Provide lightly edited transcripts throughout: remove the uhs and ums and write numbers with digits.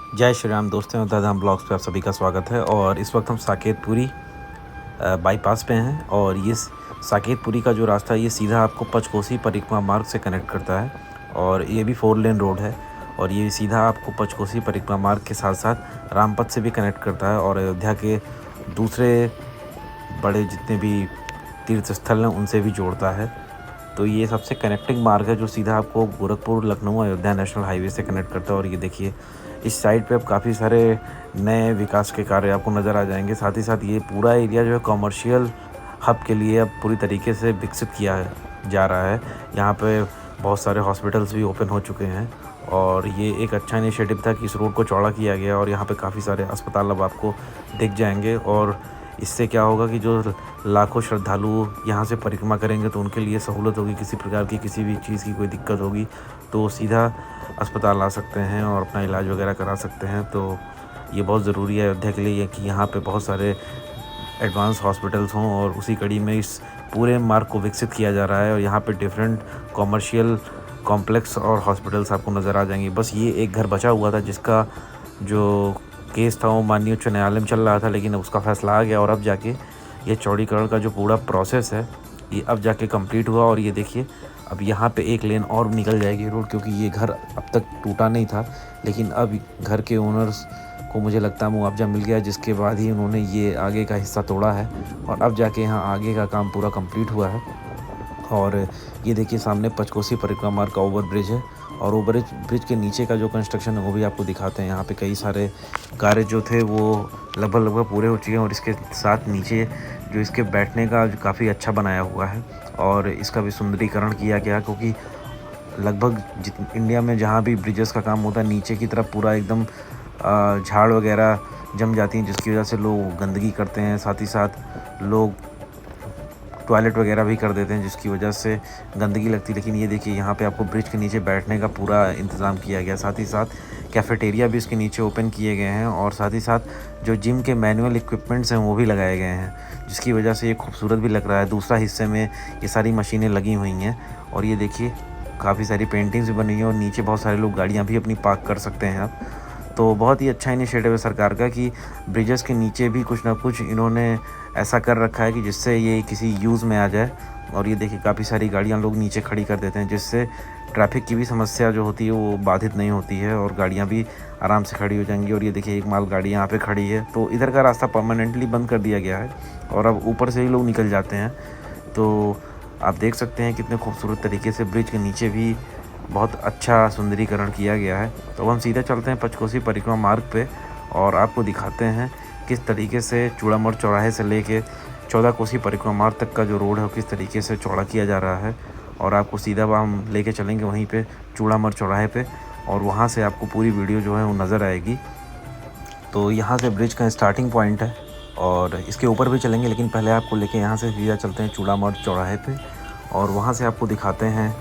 जय श्री राम दोस्तों, दाधाम ब्लॉग्स पे आप सभी का स्वागत है। और इस वक्त हम साकेतपुरी बाईपास पे हैं और ये साकेतपुरी का जो रास्ता है ये सीधा आपको पंचकोसी परिक्रमा मार्ग से कनेक्ट करता है। और ये भी 4 लेन रोड है और ये सीधा आपको पंचकोसी परिक्रमा मार्ग के साथ साथ रामपथ से भी कनेक्ट करता है और अयोध्या के दूसरे बड़े जितने भी तीर्थ स्थल हैं उनसे भी जोड़ता है। तो ये सबसे कनेक्टिंग मार्ग है जो सीधा आपको गोरखपुर, लखनऊ, अयोध्या नेशनल हाईवे से कनेक्ट करता है। और ये देखिए इस साइड पे अब काफ़ी सारे नए विकास के कार्य आपको नज़र आ जाएंगे। साथ ही साथ ये पूरा एरिया जो है कमर्शियल हब के लिए अब पूरी तरीके से विकसित किया जा रहा है। यहाँ पे बहुत सारे हॉस्पिटल्स भी ओपन हो चुके हैं और ये एक अच्छा इनिशिएटिव था कि इस रोड को चौड़ा किया गया और यहाँ पे काफ़ी सारे अस्पताल अब आपको दिख जाएंगे। और इससे क्या होगा कि जो लाखों श्रद्धालु यहाँ से परिक्रमा करेंगे तो उनके लिए सहूलत होगी। किसी प्रकार की किसी भी चीज़ की कोई दिक्कत होगी तो सीधा अस्पताल आ सकते हैं और अपना इलाज वगैरह करा सकते हैं। तो ये बहुत ज़रूरी है अयोध्या के लिए कि यहाँ पे बहुत सारे एडवांस हॉस्पिटल्स हों और उसी कड़ी में इस पूरे मार्ग को विकसित किया जा रहा है। और यहाँ पे डिफरेंट कॉमर्शियल कॉम्प्लेक्स और हॉस्पिटल्स आपको नज़र आ जाएंगे। बस ये एक घर बचा हुआ था जिसका जो केस था वो माननीय उच्च न्यायालय में चल रहा था, लेकिन उसका फैसला आ गया और अब जाके ये चौड़ीकरण का जो पूरा प्रोसेस है ये अब जाके कंप्लीट हुआ। और ये देखिए अब यहाँ पे एक लेन और निकल जाएगी रोड, क्योंकि ये घर अब तक टूटा नहीं था लेकिन अब घर के ओनर्स को मुझे लगता है मुआवजा मिल गया, जिसके बाद ही उन्होंने ये आगे का हिस्सा तोड़ा है और अब जाके यहाँ आगे का काम पूरा कंप्लीट हुआ है। और ये देखिए सामने पंचकोसी परिक्रमा मार्ग का ओवर ब्रिज है और ओवर ब्रिज के नीचे का जो कंस्ट्रक्शन है वो भी आपको दिखाते हैं। यहाँ पे कई सारे कार्य जो थे वो लगभग पूरे हो चुके हैं और इसके साथ नीचे जो इसके बैठने का काफ़ी अच्छा बनाया हुआ है और इसका भी सुंदरीकरण किया गया, क्योंकि लगभग इंडिया में जहाँ भी ब्रिजेस का काम होता है नीचे की तरफ पूरा एकदम झाड़ वगैरह जम जाती हैं, जिसकी वजह से लोग गंदगी करते हैं। साथ ही साथ लोग टॉयलेट वगैरह भी कर देते हैं जिसकी वजह से गंदगी लगती है। लेकिन ये देखिए यहाँ पे आपको ब्रिज के नीचे बैठने का पूरा इंतज़ाम किया गया। साथ ही साथ कैफ़ेटेरिया भी इसके नीचे ओपन किए गए हैं और साथ ही साथ जो जिम के मैनुअल इक्विपमेंट्स हैं वो भी लगाए गए हैं, जिसकी वजह से ये खूबसूरत भी लग रहा है। दूसरा हिस्से में ये सारी मशीनें लगी हुई हैं और ये देखिए काफ़ी सारी पेंटिंग्स भी बनी हैं और नीचे बहुत सारे लोग गाड़ियाँ भी अपनी पार्क कर सकते हैं अब। तो बहुत ही अच्छा इनिशिएटिव है सरकार का कि ब्रिजेस के नीचे भी कुछ ना कुछ इन्होंने ऐसा कर रखा है कि जिससे ये किसी यूज़ में आ जाए। और ये देखिए काफ़ी सारी गाड़ियाँ लोग नीचे खड़ी कर देते हैं, जिससे ट्रैफिक की भी समस्या जो होती है वो बाधित नहीं होती है और गाड़ियाँ भी आराम से खड़ी हो जाएंगी। और ये देखिए एक माल गाड़ी यहाँ पे खड़ी है, तो इधर का रास्ता परमानेंटली बंद कर दिया गया है और अब ऊपर से ही लोग निकल जाते हैं। तो आप देख सकते हैं कितने खूबसूरत तरीके से ब्रिज के नीचे भी बहुत अच्छा सुंदरीकरण किया गया है। तो हम सीधे चलते हैं पंचकोसी परिक्रमा मार्ग पे और आपको दिखाते हैं किस तरीके से चूड़ामठ चौराहे से लेके 14 कोसी परिक्रमा मार्ग तक का जो रोड है वो किस तरीके से चौड़ा किया जा रहा है। और आपको सीधा हम लेके चलेंगे वहीं पे चूड़ामठ चौराहे पे और वहाँ से आपको पूरी वीडियो जो है वो नज़र आएगी। तो यहाँ से ब्रिज का स्टार्टिंग पॉइंट है और इसके ऊपर भी चलेंगे, लेकिन पहले आपको लेके यहाँ से सीधा चलते हैं चूड़ामठ चौराहे पे और वहाँ से आपको दिखाते हैं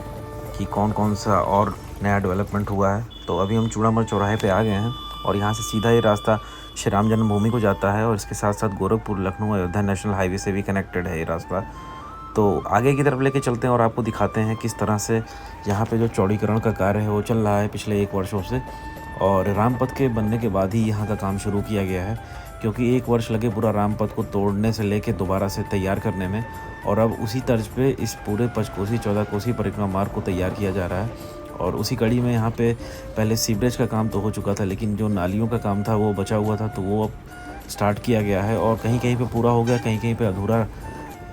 कि कौन कौन सा और नया डेवलपमेंट हुआ है। तो अभी हम चूड़ामठ चौराहे पे आ गए हैं और यहाँ से सीधा ये रास्ता श्री राम जन्मभूमि को जाता है और इसके साथ साथ गोरखपुर, लखनऊ, अयोध्या नेशनल हाईवे से भी कनेक्टेड है ये रास्ता। तो आगे की तरफ लेके चलते हैं और आपको दिखाते हैं किस तरह से यहाँ पे जो चौड़ीकरण का कार्य है वो चल रहा है पिछले 1 वर्षों से। और रामपथ के बनने के बाद ही यहाँ का काम शुरू किया गया है, क्योंकि 1 वर्ष लगे पूरा रामपथ को तोड़ने से लेके दोबारा से तैयार करने में। और अब उसी तर्ज पे इस पूरे पंचकोसी 14 कोसी परिक्रमा मार्ग को तैयार किया जा रहा है। और उसी कड़ी में यहाँ पे पहले सीवरेज का काम तो हो चुका था, लेकिन जो नालियों का काम था वो बचा हुआ था, तो वो अब स्टार्ट किया गया है और कहीं कहीं पे पूरा हो गया, कहीं कहीं पे अधूरा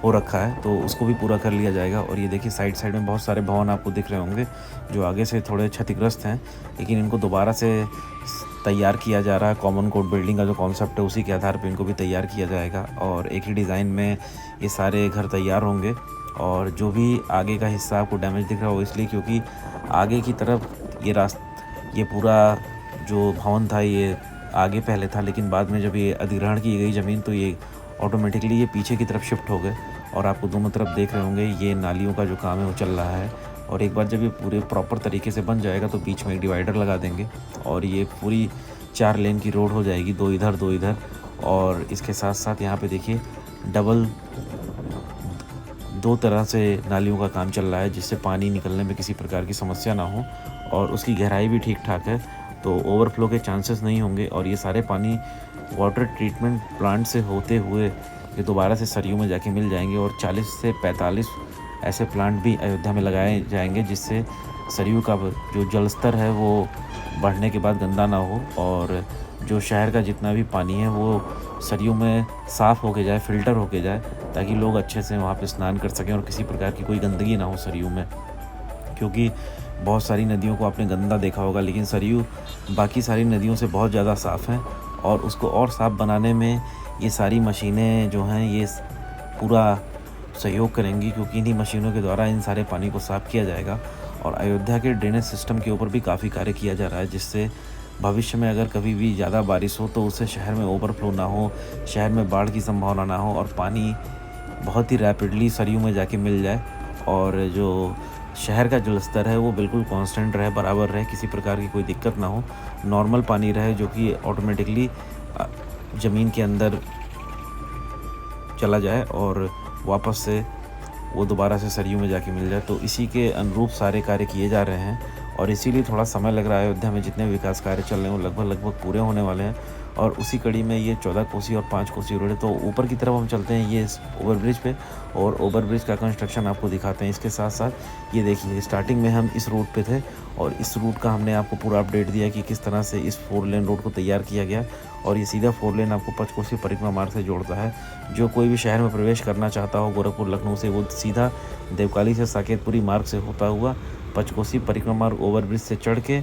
हो रखा है, तो उसको भी पूरा कर लिया जाएगा। और ये देखिए साइड साइड में बहुत सारे भवन आपको दिख रहे होंगे जो आगे से थोड़े क्षतिग्रस्त हैं, लेकिन इनको दोबारा से तैयार किया जा रहा है। कॉमन कोर्ट बिल्डिंग का जो कॉन्सेप्ट है उसी के आधार पर इनको भी तैयार किया जाएगा और एक ही डिज़ाइन में ये सारे घर तैयार होंगे। और जो भी आगे का हिस्सा आपको डैमेज दिख रहा हो इसलिए क्योंकि आगे की तरफ ये पूरा जो भवन था ये आगे पहले था, लेकिन बाद में जब ये अधिग्रहण की गई ज़मीन तो ये ऑटोमेटिकली ये पीछे की तरफ शिफ्ट हो गए। और आपको दोनों तरफ देख रहे होंगे ये नालियों का जो काम है वो चल रहा है। और एक बार जब ये पूरे प्रॉपर तरीके से बन जाएगा तो बीच में एक डिवाइडर लगा देंगे और ये पूरी 4 लेन की रोड हो जाएगी, 2 इधर 2 इधर। और इसके साथ साथ यहाँ पे देखिए डबल 2 तरह से नालियों का काम चल रहा है, जिससे पानी निकलने में किसी प्रकार की समस्या ना हो और उसकी गहराई भी ठीक ठाक है। तो ओवरफ्लो के चांसेस नहीं होंगे और ये सारे पानी वाटर ट्रीटमेंट प्लांट से होते हुए ये दोबारा से सरयू में जाके मिल जाएंगे और 40 से 45 ऐसे प्लांट भी अयोध्या में लगाए जाएंगे जिससे सरयू का जो जल स्तर है वो बढ़ने के बाद गंदा ना हो और जो शहर का जितना भी पानी है वो सरयू में साफ़ होके जाए, फ़िल्टर होके जाए, ताकि लोग अच्छे से वहाँ पे स्नान कर सकें और किसी प्रकार की कोई गंदगी ना हो सरयू में। क्योंकि बहुत सारी नदियों को आपने गंदा देखा होगा, लेकिन सरयू बाकी सारी नदियों से बहुत ज़्यादा साफ़ है और उसको और साफ़ बनाने में ये सारी मशीनें जो हैं ये पूरा सहयोग करेंगी, क्योंकि इन्हीं मशीनों के द्वारा इन सारे पानी को साफ़ किया जाएगा। और अयोध्या के ड्रेनेज सिस्टम के ऊपर भी काफ़ी कार्य किया जा रहा है, जिससे भविष्य में अगर कभी भी ज़्यादा बारिश हो तो उससे शहर में ओवरफ्लो ना हो, शहर में बाढ़ की संभावना ना हो और पानी बहुत ही रैपिडली सरयू में जाके मिल जाए और जो शहर का जल स्तर है वो बिल्कुल कांस्टेंट रहे, बराबर रहे, किसी प्रकार की कोई दिक्कत ना हो, नॉर्मल पानी रहे जो कि ऑटोमेटिकली ज़मीन के अंदर चला जाए और वापस से वो दोबारा से सरयू में जाके मिल जाए। तो इसी के अनुरूप सारे कार्य किए जा रहे हैं और इसीलिए थोड़ा समय लग रहा है। अयोध्या में जितने विकास कार्य चल रहे हैं वो लगभग पूरे होने वाले हैं और उसी कड़ी में ये 14 कोसी और 5 कोसी रोड है। तो ऊपर की तरफ हम चलते हैं ये ओवरब्रिज पे और ओवरब्रिज का कंस्ट्रक्शन आपको दिखाते हैं। इसके साथ साथ ये देखिए, स्टार्टिंग में हम इस रूट पे थे और इस रूट का हमने आपको पूरा अपडेट दिया कि किस तरह से इस 4 लेन रोड को तैयार किया गया और ये सीधा 4 लेन आपको पंचकोसी परिक्रमा मार्ग से जोड़ता है। जो कोई भी शहर में प्रवेश करना चाहता हो गोरखपुर लखनऊ से, वो सीधा देवकाली से साकेतपुरी मार्ग से होता हुआ पंचकोसी परिक्रमा मार्ग ओवरब्रिज से चढ़ के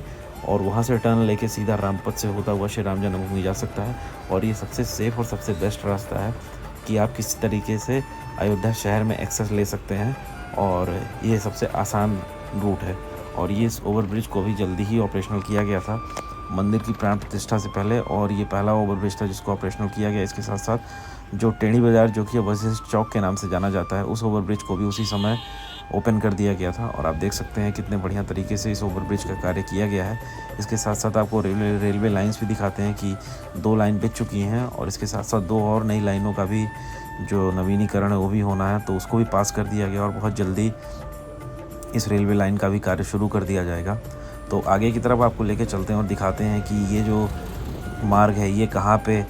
और वहाँ से टर्न लेके सीधा रामपथ से होता हुआ श्री राम जन्मभूमि जा सकता है। और ये सबसे सेफ़ और सबसे बेस्ट रास्ता है कि आप किसी तरीके से अयोध्या शहर में एक्सेस ले सकते हैं और ये सबसे आसान रूट है। और ये इस ओवरब्रिज को भी जल्दी ही ऑपरेशनल किया गया था मंदिर की प्राण प्रतिष्ठा से पहले और ये पहला ओवरब्रिज था जिसको ऑपरेशनल किया गया। इसके साथ साथ जो टेढ़ी बाज़ार जो कि वशिष्ठ चौक के नाम से जाना जाता है, उस ओवरब्रिज को भी उसी समय ओपन कर दिया गया था और आप देख सकते हैं कितने बढ़िया तरीके से इस ओवरब्रिज का कार्य किया गया है। इसके साथ साथ आपको रेलवे लाइंस भी दिखाते हैं कि 2 लाइन बिक चुकी हैं और इसके साथ साथ 2 और नई लाइनों का भी जो नवीनीकरण है वो भी होना है, तो उसको भी पास कर दिया गया और बहुत जल्दी इस रेलवे लाइन का भी कार्य शुरू कर दिया जाएगा। तो आगे की तरफ आपको लेके चलते हैं और दिखाते हैं कि ये जो मार्ग है ये कहाँ पे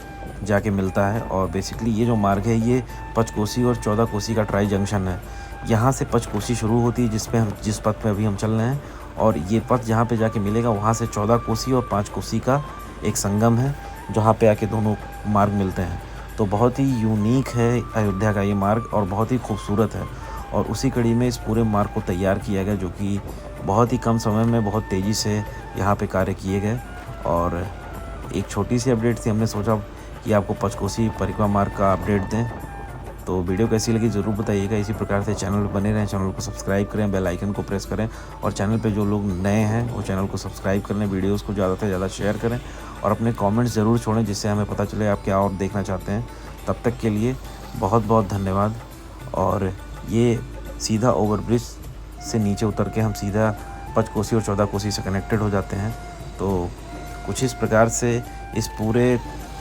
जाके मिलता है। और बेसिकली ये जो मार्ग है ये पंचकोसी और 14 कोसी का ट्राई जंक्शन है। यहाँ से पंचकोसी शुरू होती है जिस पथ पे अभी हम चल रहे हैं और ये पथ जहाँ पे जाके मिलेगा वहाँ से 14 कोसी और 5 कोसी का एक संगम है जहाँ पे आके दोनों मार्ग मिलते हैं। तो बहुत ही यूनिक है अयोध्या का ये मार्ग और बहुत ही खूबसूरत है और उसी कड़ी में इस पूरे मार्ग को तैयार किया गया, जो कि बहुत ही कम समय में बहुत तेज़ी से यहाँ पे कार्य किए गए। और एक छोटी सी अपडेट थी, हमने सोचा कि आपको पंचकोसी परिक्रमा मार्ग का अपडेट दें। तो वीडियो कैसी लगी ज़रूर बताइएगा। इसी प्रकार से चैनल पर बने रहें, चैनल को सब्सक्राइब करें, बेल आइकन को प्रेस करें और चैनल पे जो लोग नए हैं वो चैनल को सब्सक्राइब करें, वीडियोस को ज़्यादा से ज़्यादा शेयर करें और अपने कमेंट्स ज़रूर छोड़ें जिससे हमें पता चले आप क्या और देखना चाहते हैं। तब तक के लिए बहुत बहुत धन्यवाद। और ये सीधा ओवरब्रिज से नीचे उतर के हम सीधा पंचकोसी और 14 कोसी से कनेक्टेड हो जाते हैं। तो कुछ इस प्रकार से इस पूरे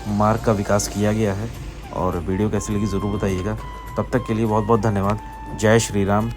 मार्ग का विकास किया गया है और वीडियो कैसी लगी ज़रूर बताइएगा। तब तक के लिए बहुत बहुत धन्यवाद। जय श्री राम।